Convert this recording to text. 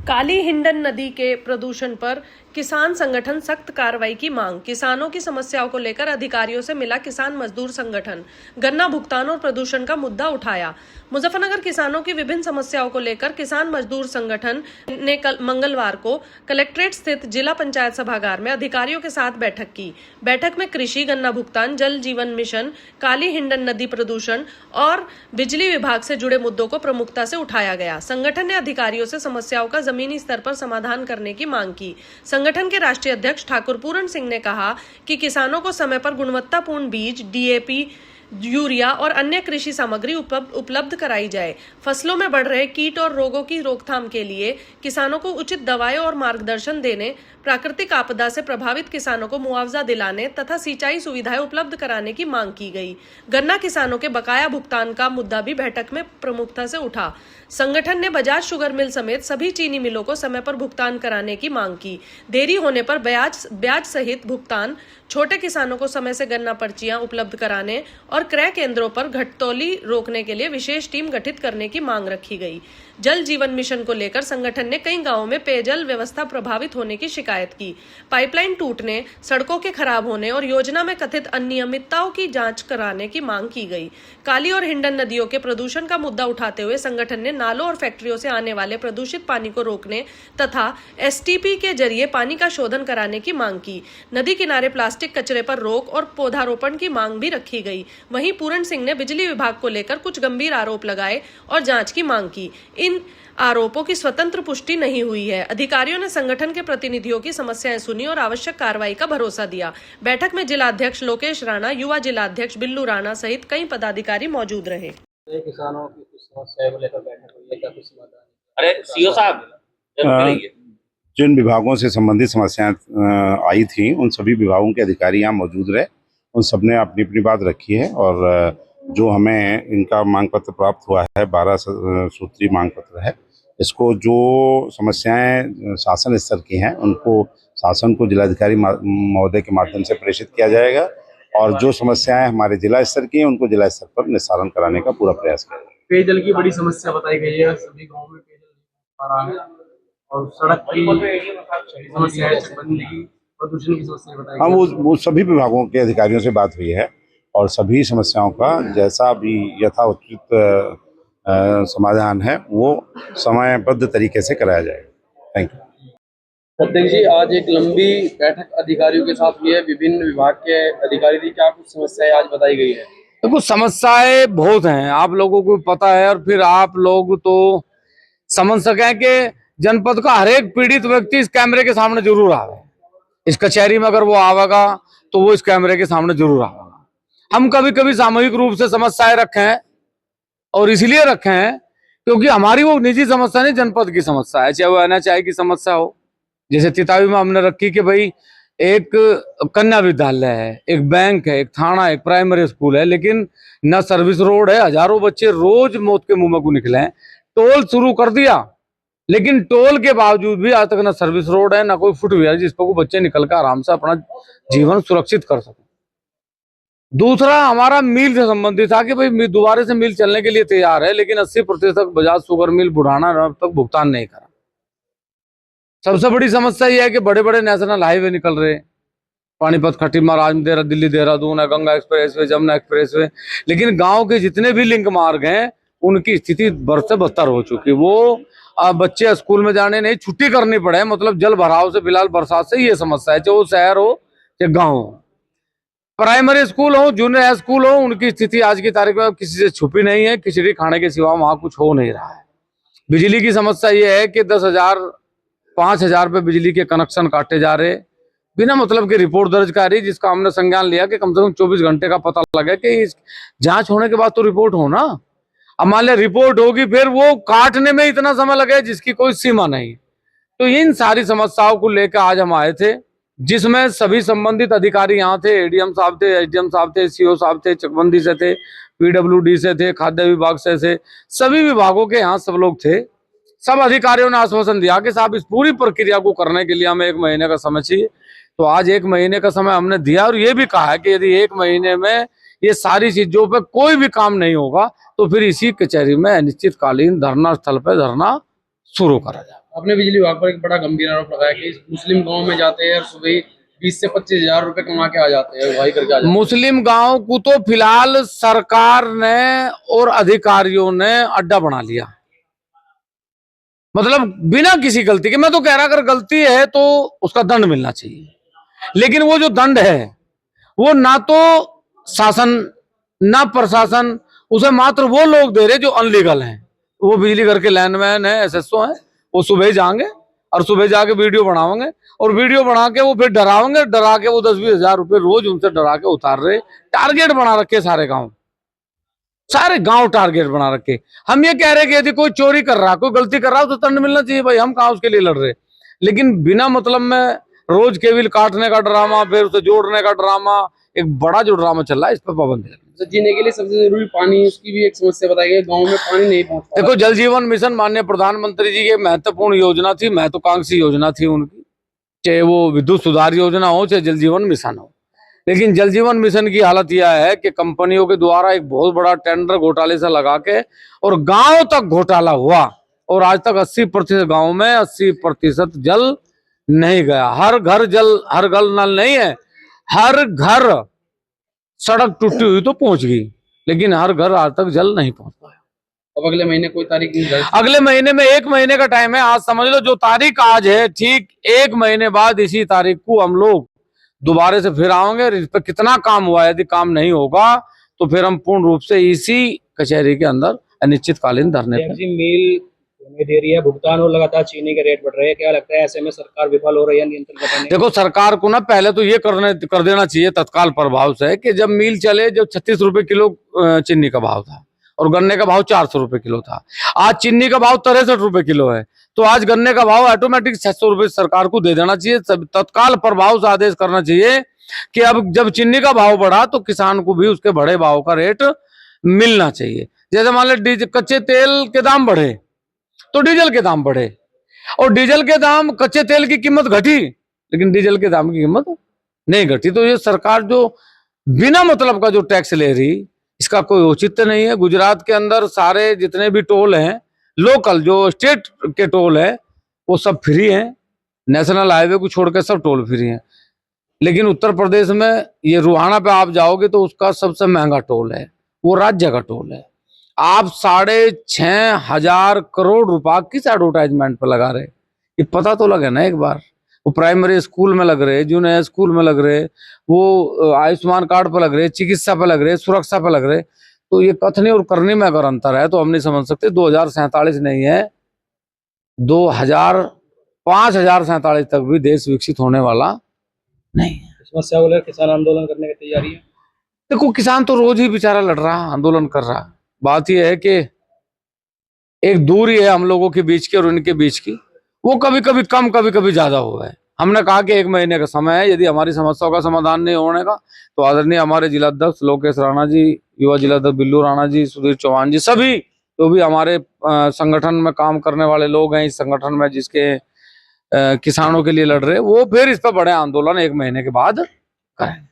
काली हिंडन नदी के प्रदूषण पर किसान संगठन सख्त कार्रवाई की मांग। किसानों की समस्याओं को लेकर अधिकारियों से मिला किसान मजदूर संगठन। गन्ना भुगतान और प्रदूषण का मुद्दा उठाया। मुजफ्फरनगर किसानों की विभिन्न समस्याओं को लेकर किसान मजदूर संगठन ने कल मंगलवार को कलेक्ट्रेट स्थित जिला पंचायत सभागार में अधिकारियों के साथ बैठक की। बैठक में कृषि, गन्ना भुगतान, जल जीवन मिशन, काली हिंडन नदी प्रदूषण और बिजली विभाग से जुड़े मुद्दों को प्रमुखता से उठाया गया। संगठन ने अधिकारियों से समस्याओं का जमीनी स्तर पर समाधान करने की मांग की। संगठन के राष्ट्रीय अध्यक्ष ठाकुर पूरन सिंह ने कहा कि किसानों को समय पर गुणवत्तापूर्ण बीज, डीएपी, यूरिया और अन्य कृषि सामग्री उपलब्ध कराई जाए। फसलों में बढ़ रहे कीट और रोगों की रोकथाम के लिए किसानों को उचित दवाएं और मार्गदर्शन देने, प्राकृतिक आपदा से प्रभावित किसानों को मुआवजा दिलाने तथा सिंचाई सुविधाएं उपलब्ध कराने की मांग की गई। गन्ना किसानों के बकाया भुगतान का मुद्दा भी बैठक में प्रमुखता से उठा। संगठन ने बजाज शुगर मिल समेत सभी चीनी मिलों को समय पर भुगतान कराने की मांग की। देरी होने पर ब्याज सहित भुगतान, छोटे किसानों को समय से गन्ना पर्चियां उपलब्ध कराने और क्रय केंद्रों पर घटतौली रोकने के लिए विशेष टीम गठित करने की मांग रखी गई। जल जीवन मिशन को लेकर संगठन ने कई गांवों में पेयजल व्यवस्था प्रभावित होने की शिकायत की। पाइपलाइन टूटने, सड़कों के खराब होने और योजना में कथित अनियमितताओं की जांच कराने की मांग की गई। काली और हिंडन नदियों के प्रदूषण का मुद्दा उठाते हुए संगठन ने नालों और फैक्ट्रियों से आने वाले प्रदूषित पानी को रोकने तथा एसटीपी के जरिए पानी का शोधन कराने की मांग की। नदी किनारे प्लास्टिक कचरे पर रोक और पौधारोपण की मांग भी रखी गई। वहीं पूरन सिंह ने बिजली विभाग को लेकर कुछ गंभीर आरोप लगाए और जांच की मांग की। इन आरोपों की स्वतंत्र पुष्टि नहीं हुई है। अधिकारियों ने संगठन के प्रतिनिधियों की समस्याएं सुनी और आवश्यक कार्रवाई का भरोसा दिया। बैठक में जिलाध्यक्ष लोकेश राणा, युवा जिलाध्यक्ष बिल्लू राणा सहित कई पदाधिकारी मौजूद रहे। किसानों की कुछ समस्याएं को लेकर बैठक हुई है, क्या कुछ समाधान? अरे सीओ साहब, जिन विभागों से संबंधित समस्याएं आई थी उन सभी विभागों के अधिकारी यहाँ मौजूद रहे। उन सब ने अपनी अपनी बात रखी है और जो हमें इनका मांग पत्र प्राप्त हुआ है 12 सूत्रीय मांग पत्र है। इसको जो समस्याएं शासन स्तर की हैं उनको शासन को जिलाधिकारी महोदय के माध्यम से प्रेषित किया जाएगा और जो समस्याएं हमारे जिला स्तर की हैं उनको जिला स्तर पर निस्तारण कराने का पूरा प्रयास करेंगे। पेयजल की बड़ी समस्या बताई गई है, सभी गाँव में पेयजल आ रहा है और सड़क की समस्या है, प्रदूषण की समस्या बताई। हाँ, वो सभी विभागों के अधिकारियों से बात हुई है और सभी समस्याओं का जैसा भी यथाउचित समाधान है वो समयबद्ध तरीके से कराया जाएगा। Thank you. अध्यक्ष जी, आज एक लंबी बैठक अधिकारियों के साथ हुई है, विभिन्न विभाग के अधिकारी थी, क्या कुछ समस्याएं आज बताई गई है? देखो, समस्याएं बहुत हैं, आप लोगों को पता है और फिर आप लोग तो समझ सकें कि जनपद का हर एक पीड़ित व्यक्ति इस कैमरे के सामने जरूर आवे। इस कचहरी में अगर वो आवेगा तो वो इस कैमरे के सामने जरूर आवेगा। हम कभी कभी सामूहिक रूप से समस्याएं रखें और इसलिए रखें क्योंकि हमारी वो निजी समस्या नहीं, जनपद की समस्या है। चाहे वो NHI की समस्या हो, जैसे तितावी में हमने रखी कि भाई एक कन्या विद्यालय है, एक बैंक है, एक थाना, एक प्राइमरी स्कूल है, लेकिन न सर्विस रोड है। हजारों बच्चे रोज मौत के मुंह में को निकले हैं। टोल शुरू कर दिया लेकिन टोल के बावजूद भी आज तक न सर्विस रोड है, न कोई फुटवेयर जिस पर बच्चे निकल कर आराम से अपना जीवन सुरक्षित कर सके। दूसरा हमारा मिल से संबंधित था कि भाई दोबारा से मिल चलने के लिए तैयार है, लेकिन 80% बजाज शुगर मिल बुढ़ाना अब तक भुगतान नहीं करा। सबसे बड़ी समस्या यह है कि बड़े बड़े नेशनल हाईवे निकल रहे, पानीपत, खटीमा, राजमदेरा, दिल्ली, देहरादून है, गंगा एक्सप्रेसवे, जमुना एक्सप्रेसवे, लेकिन गांव के जितने भी लिंक मार्ग हैं उनकी स्थिति बद से बदतर हो चुकी। वो बच्चे स्कूल में जाने नहीं, छुट्टी करनी पड़े, मतलब जल भराव से, फिलहाल बरसात से ये समस्या है, चाहे वो शहर हो या गाँव हो। प्राइमरी स्कूल हो, जूनियर हाई स्कूल हो, उनकी स्थिति आज की तारीख में किसी से छुपी नहीं है। खिचड़ी खाने के सिवा वहां कुछ हो नहीं रहा है। बिजली की समस्या ये है कि 10,000 5,000 पे बिजली के कनेक्शन काटे जा रहे, बिना मतलब की रिपोर्ट दर्ज कर रही, जिसका हमने संज्ञान लिया कि कम से कम 24 घंटे का पता लगे कि इस जांच होने के बाद तो रिपोर्ट हो ना। अब मान लिया रिपोर्ट होगी, फिर वो काटने में इतना समय लगे जिसकी कोई सीमा नहीं। तो इन सारी समस्याओं को लेकर आज हम आए थे, जिसमें सभी संबंधित अधिकारी यहाँ थे। ADM साहब थे, SDM साहब थे, CO साहब थे, चकबंदी से थे, PWD से थे, खाद्य विभाग से थे, सभी विभागों के यहाँ सब लोग थे। सब अधिकारियों ने आश्वासन दिया कि साहब इस पूरी प्रक्रिया को करने के लिए हमें 1 महीने का समय चाहिए। तो आज 1 महीने का समय हमने दिया और ये भी कहा है कि यदि 1 महीने में ये सारी चीजों पे कोई भी काम नहीं होगा तो फिर इसी कचहरी में अनिश्चितकालीन धरना स्थल पे धरना शुरू करा जाएगा। आपने बिजली विभाग पर एक बड़ा गंभीर आरोप लगाया कि इस मुस्लिम गांव में जाते हैं और सुबह ही 20 से 25 हजार रुपए कमा के आ जाते हैं, भाई करके आ जाते हैं। मुस्लिम गांव को तो फिलहाल सरकार ने और अधिकारियों ने अड्डा बना लिया, मतलब बिना किसी गलती के। मैं तो कह रहा अगर गलती है तो उसका दंड मिलना चाहिए, लेकिन वो जो दंड है वो ना तो शासन ना प्रशासन, उसे मात्र वो लोग दे रहे जो अनलीगल हैं। वो बिजली घर के लाइनमैन है, एसएसओ है, वो सुबह जाएंगे और सुबह जाके वीडियो बनावेंगे और वीडियो बना के वो फिर डरावेंगे, डरा के वो 10-20 हजार रुपए रोज उनसे डरा के उतार रहे। टारगेट बना रखे सारे गांव टारगेट बना रखे। हम ये कह रहे कि यदि कोई चोरी कर रहा, कोई गलती कर रहा हो तो दंड मिलना चाहिए भाई, हम कहाँ उसके लिए लड़ रहे। लेकिन बिना मतलब में रोज केबिल काटने का ड्रामा, फिर उसे जोड़ने का ड्रामा, एक बड़ा जो ड्रामा चल रहा है, इस पर पाबंदी लगनी। तो जीने के लिए सबसे जरूरी पानी, उसकी भी एक समस्या बताई गई, गाँव में पानी नहीं पहुंच पा रहा। देखो, जल जीवन मिशन माननीय प्रधानमंत्री जी की महत्वपूर्ण योजना थी, महत्वाकांक्षी योजना थी उनकी, चाहे वो विद्युत सुधार योजना हो चाहे जल जीवन मिशन हो। लेकिन जल जीवन मिशन की हालत यह है कि कंपनियों के द्वारा एक बहुत बड़ा टेंडर घोटाले से लगा के और गांव तक घोटाला हुआ और आज तक 80% गांव में 80% जल नहीं गया। हर घर जल, हर घर नल नहीं है, हर घर सड़क टूटी हुई तो पहुंच गई, लेकिन हर घर आज तक जल नहीं पहुंच पाया। अब अगले महीने कोई तारीख नहीं, अगले महीने में 1 महीने का टाइम है। आज समझ लो जो तारीख आज है, ठीक 1 महीने बाद इसी तारीख को हम लोग दोबारा से फिर आएंगे। इस पर कितना काम हुआ है, यदि काम नहीं होगा तो फिर हम पूर्ण रूप से इसी कचहरी के अंदर अनिश्चितकालीन धरने पर। मिल नहीं दे रही है भुगतान और लगातार चीनी के रेट बढ़ रहे हैं, क्या लगता है ऐसे में सरकार विफल हो रही है नियंत्रण करने? देखो, सरकार को ना पहले तो ये कर देना चाहिए तत्काल प्रभाव से कि जब मिल चले, जब 36 रुपए किलो चीनी का भाव था और गन्ने का भाव 400 रुपए किलो था, आज चीनी का भाव 63 रुपए किलो है, तो आज गन्ने का भाव ऑटोमेटिक 600 रुपए सरकार को दे देना चाहिए। तत्काल प्रभाव से आदेश करना चाहिए कि अब जब चीनी का भाव बढ़ा तो किसान को भी उसके बढ़े भाव का रेट मिलना चाहिए। जैसे मान लो कच्चे तेल के दाम बढ़े तो डीजल के दाम बढ़े, और डीजल के दाम, कच्चे तेल की कीमत घटी लेकिन डीजल के दाम की कीमत नहीं घटी। तो ये सरकार जो बिना मतलब का जो टैक्स ले रही, इसका कोई औचित्य नहीं है। गुजरात के अंदर सारे जितने भी टोल हैं, लोकल जो स्टेट के टोल है, वो सब फ्री हैं, नेशनल हाईवे को छोड़कर सब टोल फ्री हैं। लेकिन उत्तर प्रदेश में ये रुहाना पे आप जाओगे तो उसका सबसे महंगा टोल है, वो राज्य का टोल है। आप 6,500 करोड़ रुपया किस एडवर्टाइजमेंट पे लगा रहे, ये पता तो लगे ना एक बार। वो प्राइमरी स्कूल में लग रहे, जूनियर स्कूल में लग रहे, वो आयुष्मान कार्ड पे लग रहे, चिकित्सा पे लग रहे, सुरक्षा पे लग रहे। तो ये कथनी और करनी में अगर अंतर है तो हम नहीं समझ सकते। 2047 नहीं है, 5047 तक भी देश विकसित होने वाला नहीं है। समस्या को लेकर किसान आंदोलन करने की तैयारी है। देखो, किसान तो रोज ही बेचारा लड़ रहा, आंदोलन कर रहा। बात यह है कि एक दूरी है हम लोगों के बीच की और उनके बीच की, वो कभी कभी कम कभी कभी ज्यादा हुआ है। हमने कहा कि 1 महीने का समय है, यदि हमारी समस्याओं का समाधान नहीं होने का तो आदरणीय हमारे जिलाध्यक्ष लोकेश राणा जी, युवा जिलाध्यक्ष बिल्लू राणा जी, सुधीर चौहान जी, सभी जो भी हमारे संगठन में काम करने वाले लोग हैं, इस संगठन में जिसके किसानों के लिए लड़ रहे, वो फिर इस पर बड़े आंदोलन 1 महीने के बाद करें।